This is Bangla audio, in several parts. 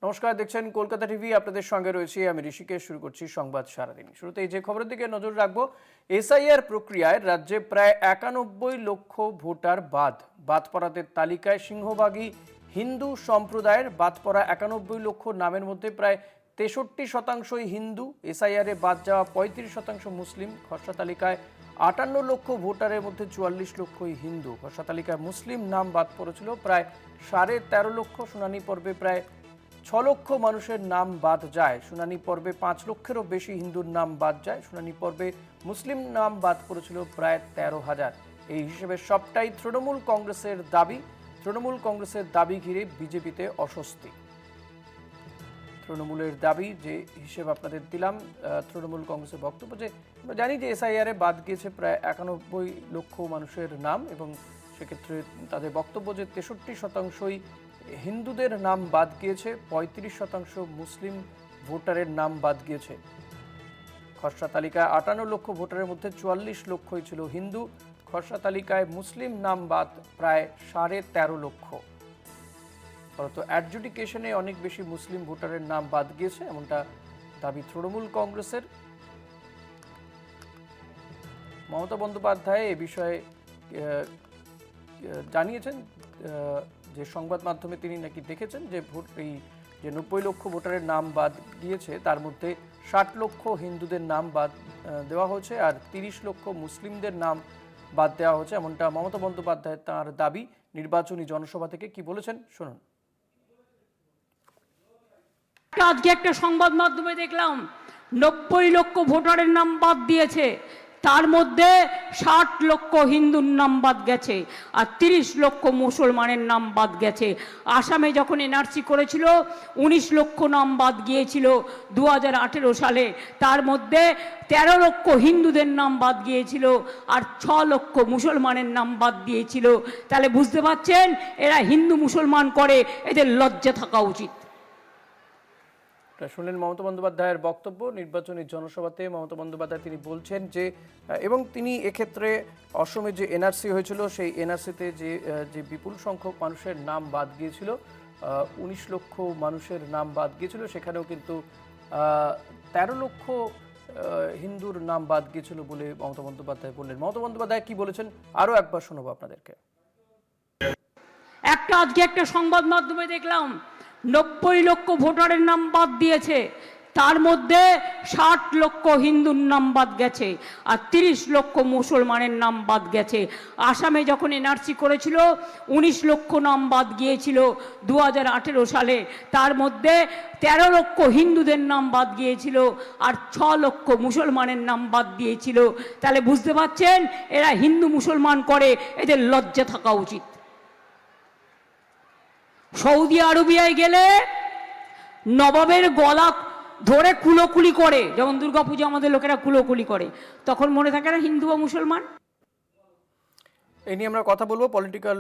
নমস্কার, দেখছেন কলকাতা টিভি। আপনাদের সঙ্গে রয়েছি আমি ঋষিকেশ। শুরু করছি সংবাদ সারাদিন। শুরুতেই যে খবরের দিকে নজর রাখবো, এসআইআর প্রক্রিয়ায় রাজ্যে প্রায় 91 লক্ষ ভোটার বাদ পড়াদের তালিকায় সিংহভাগই হিন্দু সম্প্রদায়ের। বাদ পড়া 91 লক্ষ নামের মধ্যে প্রায় 63% হিন্দু। এসআইআরে বাদ যাওয়া 35% মুসলিম। খসড়া তালিকায় 58 লক্ষ ভোটারের মধ্যে 44 লক্ষই হিন্দু। খসড়া তালিকায় মুসলিম নাম বাদ পড়েছিল প্রায় 13.5 লক্ষ। শুনানি পর্বে প্রায় 6 লক্ষ মানুষের নাম বাদ যায়। শুনানি পর্বে 5 লক্ষেরও বেশি হিন্দুর নাম বাদ যায়। শুনানি পর্বে মুসলিম নাম বাদ পড়েছিল প্রায় 13,000। এই হিসেবে সবটাই তৃণমূল কংগ্রেসের দাবি। তৃণমূল কংগ্রেসের দাবি ঘিরে বিজেপিতে অস্বস্তি। তৃণমূলের দাবি, যে হিসেব আপনাদের দিলাম, তৃণমূল কংগ্রেসের বক্তব্য যে আমরা জানি যে এসআইআরে বাদ গিয়েছে প্রায় 91 লক্ষ মানুষের নাম, এবং সেক্ষেত্রে তাদের বক্তব্য যে 63%ই হিন্দুদের নাম বাদ গিয়েছে, 35% মুসলিম ভোটারের নাম বাদ গিয়েছে। খসড়া তালিকায় 58 লক্ষ ভোটারের মধ্যে 44 লক্ষই ছিল হিন্দু। খসড়া তালিকায় মুসলিম নাম বাদ প্রায় 13.5 লক্ষ। ফলত অ্যাডজুডিকেশনে অনেক বেশি মুসলিম ভোটারের নাম বাদ গিয়েছে, এমনটা দাবি তৃণমূল কংগ্রেসের। মমতা বন্দ্যোপাধ্যায় এ বিষয়ে জানিয়েছেন যে সংবাদ মাধ্যমে তিনি নাকি দেখেছেন যে এই যে 90 লক্ষ ভোটারের নাম বাদ গিয়েছে তার মধ্যে 60 লক্ষ হিন্দুদের নাম বাদ দেওয়া হয়েছে, আর 30 লক্ষ মুসলিমদের নাম বাদ দেওয়া হয়েছে, এমনটা মমতা বন্দ্যোপাধ্যায় তাঁর দাবি। নির্বাচনী জনসভা থেকে কি বলেছেন শুনুন। আজকে একটা সংবাদ মাধ্যমে দেখলাম 90 লক্ষ ভোটারের নাম বাদ দিয়েছে, তার মধ্যে 60 লক্ষ হিন্দুর নাম বাদ গেছে আর 30 লক্ষ মুসলমানের নাম বাদ গেছে। আসামে যখন এনআরসি করেছিল 19 লক্ষ নাম বাদ গিয়েছিল 2018 সালে, তার মধ্যে 13 লক্ষ হিন্দুদের নাম বাদ গিয়েছিল আর 6 লক্ষ মুসলমানের নাম বাদ দিয়েছিল। তাহলে বুঝতে পারছেন এরা হিন্দু মুসলমান করে, এদের লজ্জা থাকা উচিত। শুনলেন মমতা বন্দ্যোপাধ্যায়ের বক্তব্য নির্বাচনী জনসভাতে। মমতা বন্দ্যোপাধ্যায় তিনি বলছেন যে, এবং তিনি এক্ষেত্রে অসমে যে এনআরসি হয়েছিল সেই এনআরসিতে যে বিপুল সংখ্যক মানুষের নাম বাদ গিয়েছিল, 19 লক্ষ মানুষের নাম বাদ গিয়েছিল, সেখানেও কিন্তু 13 লক্ষ হিন্দুর নাম বাদ গিয়েছিল বলে মমতা বন্দ্যোপাধ্যায় বললেন। মমতা বন্দ্যোপাধ্যায় কি বলেছেন আরও একবার শোনাবো আপনাদেরকে। আজকে একটা সংবাদ মাধ্যমে দেখলাম 90 লক্ষ ভোটারের নাম বাদ দিয়েছে, তার মধ্যে 60 লক্ষ হিন্দুর নাম বাদ গেছে আর 30 লক্ষ মুসলমানের নাম বাদ গেছে। আসামে যখন এনআরসি করেছিল 19 লক্ষ নাম বাদ গিয়েছিল 2018 সালে, তার মধ্যে 13 লক্ষ হিন্দুদের নাম বাদ গিয়েছিল আর 6 লক্ষ মুসলমানের নাম বাদ দিয়েছিল। তাহলে বুঝতে পারছেন এরা হিন্দু মুসলমান করে, এদের লজ্জা থাকা উচিত। সৌদি আরবিয়ায় গেলে নবাবের গলা ধরে কুলোকুলি করে, যেমন দুর্গাপূজা আমাদের লোকেরা কুলোকুলি করে, তখন মনে থাকে না হিন্দু বা মুসলমান। এই নিয়ে আমরা কথা বলবো। পলিটিক্যাল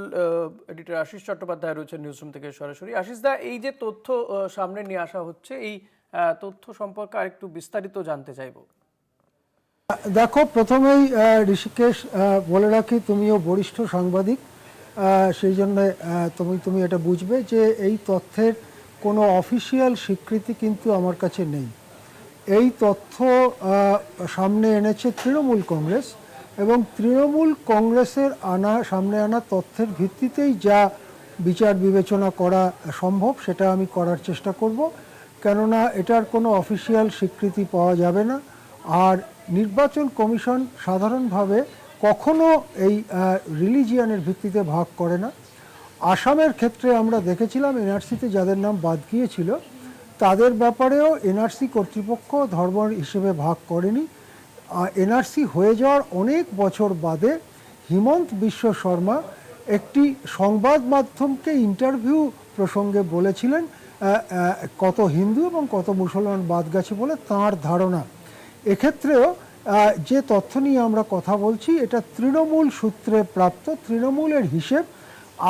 এডিটর আশিস চট্টোপাধ্যায় রয়েছে নিউজরুম থেকে সরাসরি। আশিস দা, এই যে তথ্য সামনে নিয়ে আসা হচ্ছে, এই তথ্য সম্পর্কে আরেকটু বিস্তারিত জানতে চাইব। দেখো, প্রথমেই ঋষিকেশ বলে রাখি, তুমিও বরিষ্ঠ সাংবাদিক, সেই জন্য তুমি এটা বুঝবে যে এই তথ্যের কোনো অফিসিয়াল স্বীকৃতি কিন্তু আমার কাছে নেই। এই তথ্য সামনে এনেছে তৃণমূল কংগ্রেস, এবং তৃণমূল কংগ্রেসের সামনে আনা তথ্যের ভিত্তিতেই যা বিচার বিবেচনা করা সম্ভব সেটা আমি করার চেষ্টা করব, কেননা এটার কোনো অফিসিয়াল স্বীকৃতি পাওয়া যাবে না। আর নির্বাচন কমিশন সাধারণভাবে কখনো এই রিলিজিয়ানের ভিত্তিতে ভাগ করে না। আসামের ক্ষেত্রে আমরা দেখেছিলাম এনআরসিতে যাদের নাম বাদ গিয়েছিল তাদের ব্যাপারেও এনআরসি কর্তৃপক্ষ ধর্ম হিসেবে ভাগ করেনি। এনআরসি হয়ে যাওয়ার অনেক বছর বাদে হিমন্ত বিশ্ব শর্মা একটি সংবাদ মাধ্যমকে ইন্টারভিউ প্রসঙ্গে বলেছিলেন কত হিন্দু এবং কত মুসলমান বাদ গেছে বলে তাঁর ধারণা। এক্ষেত্রেও যে তথ্য নিয়ে আমরা কথা বলছি এটা তৃণমূল সূত্রে প্রাপ্ত। তৃণমূলের হিসেব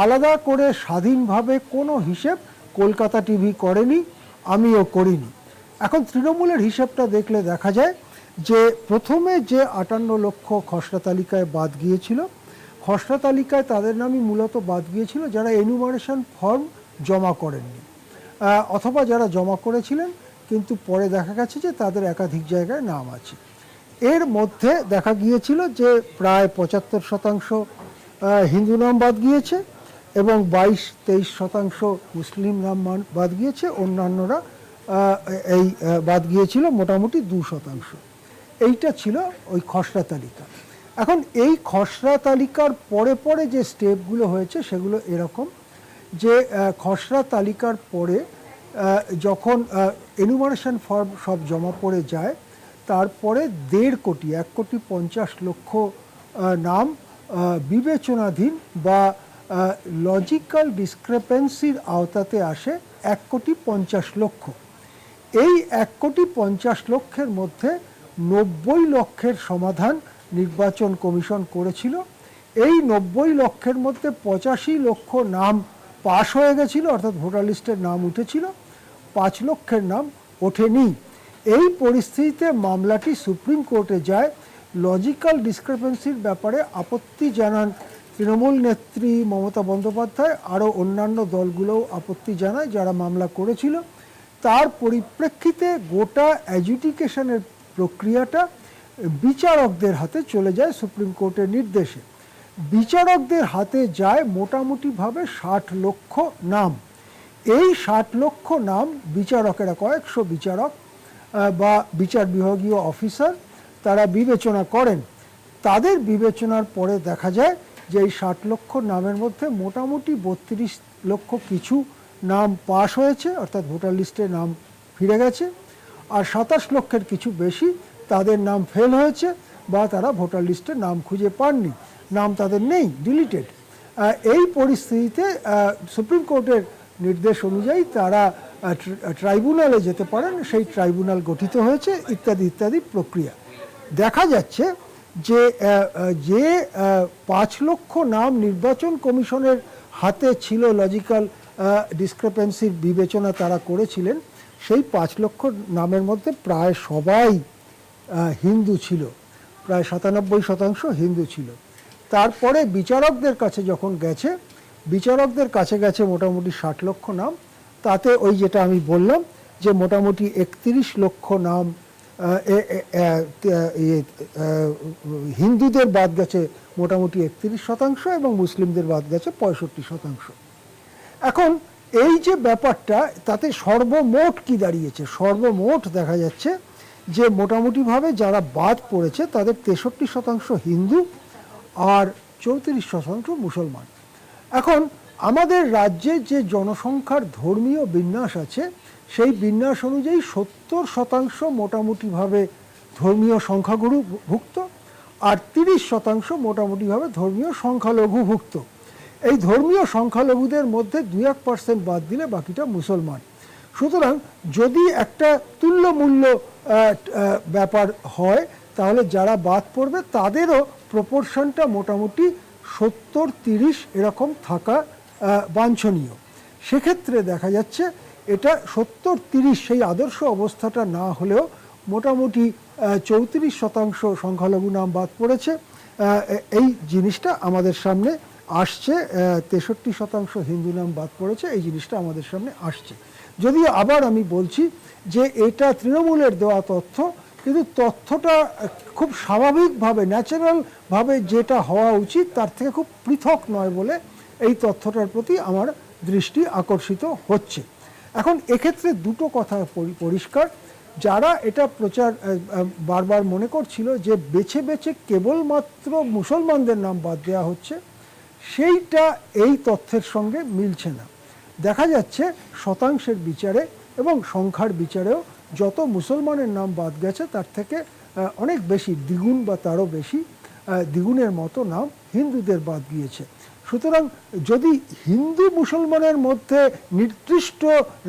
আলাদা করে স্বাধীনভাবে কোনো হিসেব কলকাতা টিভি করেনি, আমিও করিনি। এখন তৃণমূলের হিসেবটা দেখলে দেখা যায় যে প্রথমে যে 58 লক্ষ খসড়া তালিকায় বাদ গিয়েছিল, খসড়া তালিকায় তাদের নামই মূলত বাদ গিয়েছিল যারা এনুমারেশন ফর্ম জমা করেননি। অথবা যারা জমা করেছিলেন কিন্তু পরে দেখা গেছে যে তাদের একাধিক জায়গায় নাম আছে। এর মধ্যে দেখা গিয়েছিল যে প্রায় 75% হিন্দু নাম বাদ গিয়েছে এবং 22-23% মুসলিম নাম বাদ গিয়েছে, অন্যান্যরা এই বাদ গিয়েছিল মোটামুটি 2%। এইটা ছিল ওই খসড়া তালিকা। এখন এই খসড়া তালিকার পরে পরে যে স্টেপগুলো হয়েছে সেগুলো এরকম যে খসড়া তালিকার পরে যখন এনুমারেশন ফর্ম সব জমা পড়ে যায় তারপরে 1.50 কোটি নাম বিবেচনাধীন বা লজিক্যাল ডিসক্রেপেন্সির আওতাতে আসে 1,50,00,000। এই 1,50,00,000-এর মধ্যে 90 লক্ষের সমাধান নির্বাচন কমিশন করেছিল। এই 90 লক্ষের মধ্যে 85 লক্ষ নাম পাশ হয়ে গেছিল, অর্থাৎ ভোটার লিস্টের নাম উঠেছিল, 5 লক্ষের নাম ওঠেনি। এই পরিস্থিতিতে মামলাটি সুপ্রিম কোর্টে যায়। লজিক্যাল ডিসক্রিপেন্সির ব্যাপারে আপত্তি জানান তৃণমূল নেত্রী মমতা বন্দ্যোপাধ্যায়, আরও অন্যান্য দলগুলোও আপত্তি জানায় যারা মামলা করেছিল। তার পরিপ্রেক্ষিতে গোটা অ্যাডজুডিকেশনের প্রক্রিয়াটা বিচারকদের হাতে চলে যায় সুপ্রিম কোর্টের নির্দেশে। বিচারকদের হাতে যায় মোটামুটিভাবে 60 লক্ষ নাম। এই 60 লক্ষ নাম বিচারকেরা, কয়েকশো বিচারক বা বিচার বিভাগীয় অফিসার, তারা বিবেচনা করেন। তাদের বিবেচনার পরে দেখা যায় যে এই 60 লক্ষ নামের মধ্যে মোটামুটি 32 লক্ষ কিছু নাম পাস হয়েছে, অর্থাৎ ভোটার লিস্টে নাম ফিরে গেছে, আর 27 লক্ষের কিছু বেশি তাদের নাম ফেল হয়েছে বা তারা ভোটার লিস্টে নাম খুঁজে পাননি, নাম তাদের নেই, ডিলিটেড। এই পরিস্থিতিতে সুপ্রিম কোর্টের নির্দেশ অনুযায়ী তারা ট্রাইব্যুনালে যেতে পারেন, সেই ট্রাইব্যুনাল গঠিত হয়েছে, ইত্যাদি ইত্যাদি প্রক্রিয়া। দেখা যাচ্ছে যে 5 লক্ষ নাম নির্বাচন কমিশনের হাতে ছিল, লজিক্যাল ডিসক্রেপেন্সির বিবেচনা তারা করেছিলেন, সেই 5 লক্ষ নামের মধ্যে প্রায় সবাই হিন্দু ছিল, প্রায় 97% হিন্দু ছিল। তারপরে বিচারকদের কাছে যখন গেছে, বিচারকদের কাছে গেছে মোটামুটি 60 লক্ষ নাম। তাতে ওই যেটা আমি বললাম যে মোটামুটি 31 লক্ষ নাম হিন্দুদের বাদ গেছে মোটামুটি 31% এবং মুসলিমদের বাদ গেছে 65%। এখন এই যে ব্যাপারটা, তাতে সর্বমোট কি দাঁড়িয়েছে? সর্বমোট দেখা যাচ্ছে যে মোটামুটিভাবে যারা বাদ পড়েছে তাদের 63% হিন্দু আর 34% মুসলমান। এখন আমাদের রাজ্যে যে জনসংখ্যার ধর্মীয় বিন্যাস আছে, সেই বিন্যাস অনুযায়ী 70% মোটামুটিভাবে ধর্মীয় সংখ্যাগুরুভুক্ত আর 30% মোটামুটিভাবে ধর্মীয় সংখ্যালঘুভুক্ত। এই ধর্মীয় সংখ্যালঘুদের মধ্যে 2-1% বাদ দিলে বাকিটা মুসলমান। সুতরাং যদি একটা তুল্যমূল্য ব্যাপার হয় তাহলে যারা বাদ পড়বে তাদেরও প্রপোর্শনটা মোটামুটি 70-30 এরকম থাকা বাঞ্ছনীয়। সেক্ষেত্রে দেখা যাচ্ছে এটা 70-30 সেই আদর্শ অবস্থাটা না হলেও মোটামুটি 34% সংখ্যালঘু নাম বাদ পড়েছে। এই জিনিসটা আমাদের সামনে আসছে। 63% হিন্দু নাম বাদ পড়েছে, এই জিনিসটা আমাদের সামনে আসছে। যদিও আবার আমি বলছি যে এটা তৃণমূলের দেওয়া তথ্য, কিন্তু তথ্যটা খুব স্বাভাবিকভাবে, ন্যাচারালভাবে যেটা হওয়া উচিত তার থেকে খুব পৃথক নয় বলে এই তথ্যটার প্রতি আমার দৃষ্টি আকর্ষিত হচ্ছে। এখন এক্ষেত্রে দুটো কথা পরিষ্কার। যারা এটা প্রচার বারবার মনে করছিল যে বেছে বেছে কেবলমাত্র মুসলমানদের নাম বাদ দেওয়া হচ্ছে, সেইটা এই তথ্যের সঙ্গে মিলছে না। দেখা যাচ্ছে শতাংশের বিচারে এবং সংখ্যার বিচারেও যত মুসলমানের নাম বাদ গেছে তার থেকে অনেক বেশি, দ্বিগুণ বা তারও বেশি, দ্বিগুণের মতো নাম হিন্দুদের বাদ গিয়েছে। সুতরাং যদি হিন্দু মুসলমানের মধ্যে নির্দিষ্ট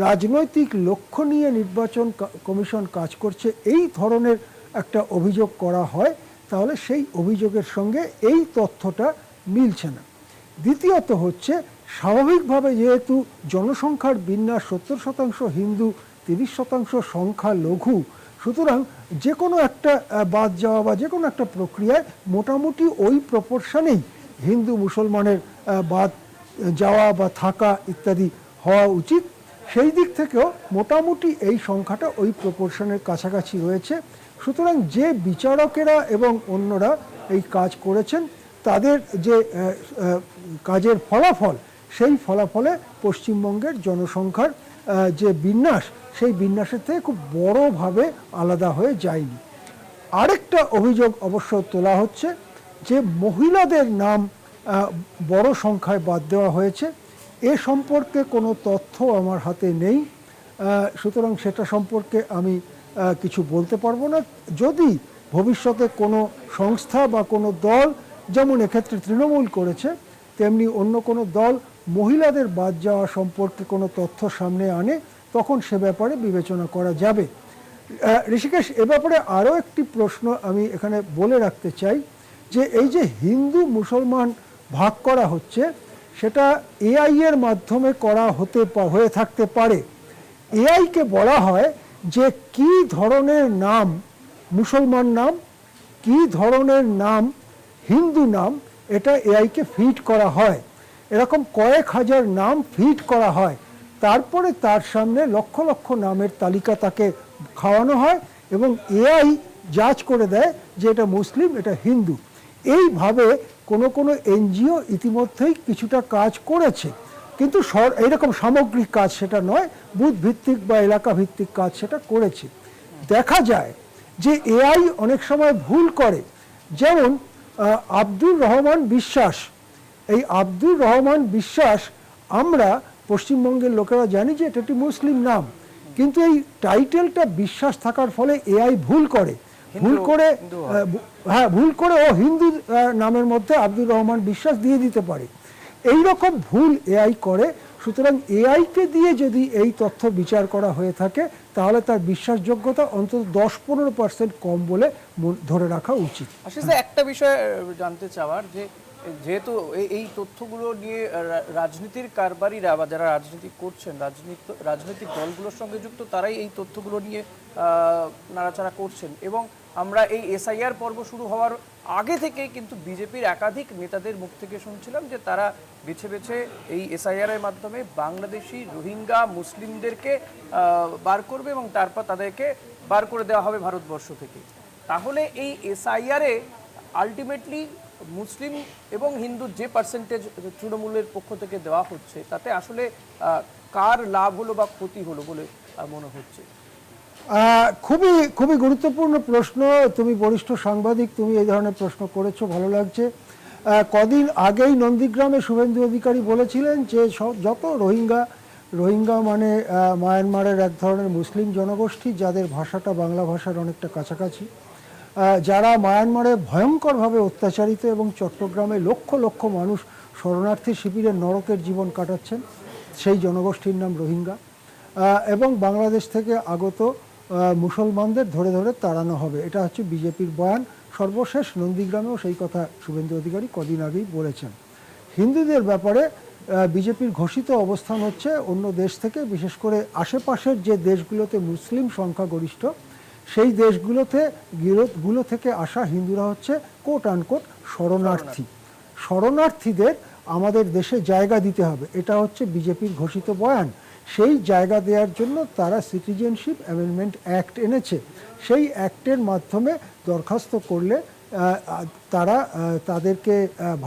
রাজনৈতিক লক্ষ্য নিয়ে নির্বাচন কমিশন কাজ করছে, এই ধরনের একটা অভিযোগ করা হয়, তাহলে সেই অভিযোগের সঙ্গে এই তথ্যটা মিলছে না। দ্বিতীয়ত হচ্ছে, স্বাভাবিকভাবে যেহেতু জনসংখ্যার বিন্যাস 70% হিন্দু, 30% সংখ্যালঘু, সুতরাং যে কোনো একটা বাদ যাওয়া বা যে কোনো একটা প্রক্রিয়ায় মোটামুটি ওই প্রপোর্শনেই হিন্দু মুসলমানের বাদ যাওয়া বা থাকা ইত্যাদি হওয়া উচিত। সেই দিক থেকেও মোটামুটি এই সংখ্যাটা ওই প্রপোর্শনের কাছাকাছি রয়েছে। সুতরাং যে বিচারকেরা এবং অন্যরা এই কাজ করেছেন তাদের যে কাজের ফলাফল, সেই ফলাফলে পশ্চিমবঙ্গের জনসংখ্যার যে বিন্যাস, সেই বিন্যাসের থেকে খুব বড়ভাবে আলাদা হয়ে যায়নি। আরেকটা অভিযোগ অবশ্য তোলা হচ্ছে যে মহিলাদের নাম বড় সংখ্যায় বাদ দেওয়া হয়েছে। এ সম্পর্কে কোনো তথ্য আমার হাতে নেই, সুতরাং সেটা সম্পর্কে আমি কিছু বলতে পারবো না। যদি ভবিষ্যতে কোনো সংস্থা বা কোনো দল, যেমন এক্ষেত্রে তৃণমূল করেছে, তেমনি অন্য কোনো দল মহিলাদের বাদ যাওয়া সম্পর্কে কোনো তথ্য সামনে আনে, তখন সে ব্যাপারে বিবেচনা করা যাবে। ঋষিকেশ, এ ব্যাপারে আরও একটি প্রশ্ন আমি এখানে বলে রাখতে চাই যে এই যে হিন্দু মুসলমান ভাগ করা হচ্ছে, সেটা এআই এর মাধ্যমে করা হয়ে থাকতে পারে। এআইকে বলা হয় যে কি ধরনের নাম মুসলমান নাম, কি ধরনের নাম হিন্দু নাম, এটা এআইকে ফিড করা হয়। এরকম কয়েক হাজার নাম ফিড করা হয়, তারপরে তার সামনে লক্ষ লক্ষ নামের তালিকা তাকে খাওয়ানো হয় এবং এআই জাজ করে দেয় যে এটা মুসলিম, এটা হিন্দু। এইভাবে কোনো কোনো এনজিও ইতিমধ্যেই কিছুটা কাজ করেছে, কিন্তু এইরকম সামগ্রিক কাজ সেটা নয়, বুথ ভিত্তিক বা এলাকা ভিত্তিক কাজ সেটা করেছে। দেখা যায় যে এআই অনেক সময় ভুল করে, যেমন আব্দুর রহমান বিশ্বাস। এই আব্দুর রহমান বিশ্বাস আমরা পশ্চিমবঙ্গের লোকেরা জানি যে এটা একটি মুসলিম নাম, কিন্তু এই টাইটেলটা বিশ্বাস থাকার ফলে এআই ভুল করে ও হিন্দু নামের মধ্যে আব্দুর রহমান বিশ্বাস দিয়ে দিতে পারে। এই রকম ভুল এআই করে। সুতরাং এআইকে দিয়ে যদি এই তথ্য বিচার করা হয়ে থাকে, তাহলে তার বিশ্বাসযোগ্যতা অন্তত 10-15% কম বলে ধরে রাখা উচিত। আশিস দা, একটা বিষয় জানতে চাওয়ার, যে যেহেতু এই তথ্যগুলো নিয়ে রাজনীতির কারবারিরা বা যারা রাজনীতি করছেন, রাজনৈতিক দলগুলোর সঙ্গে যুক্ত, তারাই এই তথ্যগুলো নিয়ে নাড়াচাড়া করছেন, এবং আমরা এই এসআইআর পর্ব শুরু হওয়ার আগে থেকে কিন্তু বিজেপির একাধিক নেতাদের মুখ থেকে শুনছিলাম যে তারা বেছে বেছে এই এসআইআর এর মাধ্যমে বাংলাদেশি রোহিঙ্গা মুসলিমদেরকে বার করবে এবং তারপর তাদেরকে বার করে দেওয়া হবে ভারতবর্ষ থেকে। তাহলে এই এসআইআরে আলটিমেটলি মুসলিম এবং হিন্দুর যে পার্সেন্টেজ তৃণমূলের পক্ষ থেকে দেওয়া হচ্ছে, তাতে আসলে কার লাভ হলো বা ক্ষতি হলো বলে মনে হচ্ছে? খুবই খুবই গুরুত্বপূর্ণ প্রশ্ন। তুমি বরিষ্ঠ সাংবাদিক, তুমি এই ধরনের প্রশ্ন করেছো, ভালো লাগছে। কদিন আগেই নন্দীগ্রামে শুভেন্দু অধিকারী বলেছিলেন যে যত রোহিঙ্গা মানে মায়ানমারের এক ধরনের মুসলিম জনগোষ্ঠী, যাদের ভাষাটা বাংলা ভাষার অনেকটা কাছাকাছি, যারা মায়ানমারে ভয়ঙ্করভাবে অত্যাচারিত এবং চট্টগ্রামে লক্ষ লক্ষ মানুষ শরণার্থী শিবিরে নরকের জীবন কাটাচ্ছেন, সেই জনগোষ্ঠীর নাম রোহিঙ্গা। এবং বাংলাদেশ থেকে আগত মুসলমানদের ধরে ধরে তাড়ানো হবে, এটা হচ্ছে বিজেপির বয়ান। সর্বশেষ নন্দীগ্রামেও সেই কথা শুভেন্দু অধিকারী কদিন আগেই বলেছেন। হিন্দুদের ব্যাপারে বিজেপির ঘোষিত অবস্থান হচ্ছে অন্য দেশ থেকে, বিশেষ করে আশেপাশের যে দেশগুলোতে মুসলিম সংখ্যাগরিষ্ঠ, সেই দেশগুলো থেকে আসা হিন্দুরা হচ্ছে কোট আনকোট শরণার্থী। শরণার্থীদের আমাদের দেশে জায়গা দিতে হবে, এটা হচ্ছে বিজেপির ঘোষিত বয়ান। সেই জায়গা দেওয়ার জন্য তারা সিটিজেনশিপ অ্যামেন্ডমেন্ট অ্যাক্ট এনেছে। সেই অ্যাক্টের মাধ্যমে দরখাস্ত করলে তারা তাদেরকে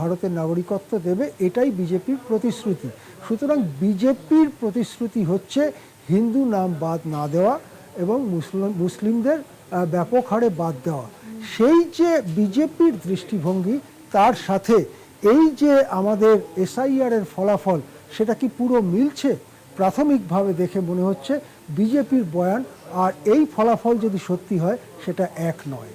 ভারতের নাগরিকত্ব দেবে, এটাই বিজেপির প্রতিশ্রুতি। সুতরাং বিজেপির প্রতিশ্রুতি হচ্ছে হিন্দু নাম বাদ না দেওয়া এবং মুসলিমদের ব্যাপক হারে বাদ দেওয়া। সেই যে বিজেপির দৃষ্টিভঙ্গি, তার সাথে এই যে আমাদের এসআইআর এর ফলাফল, সেটা কি পুরো মিলছে? প্রাথমিকভাবে দেখে মনে হচ্ছে বিজেপির বয়ান আর এই ফলাফল যদি সত্যি হয়, সেটা এক নয়।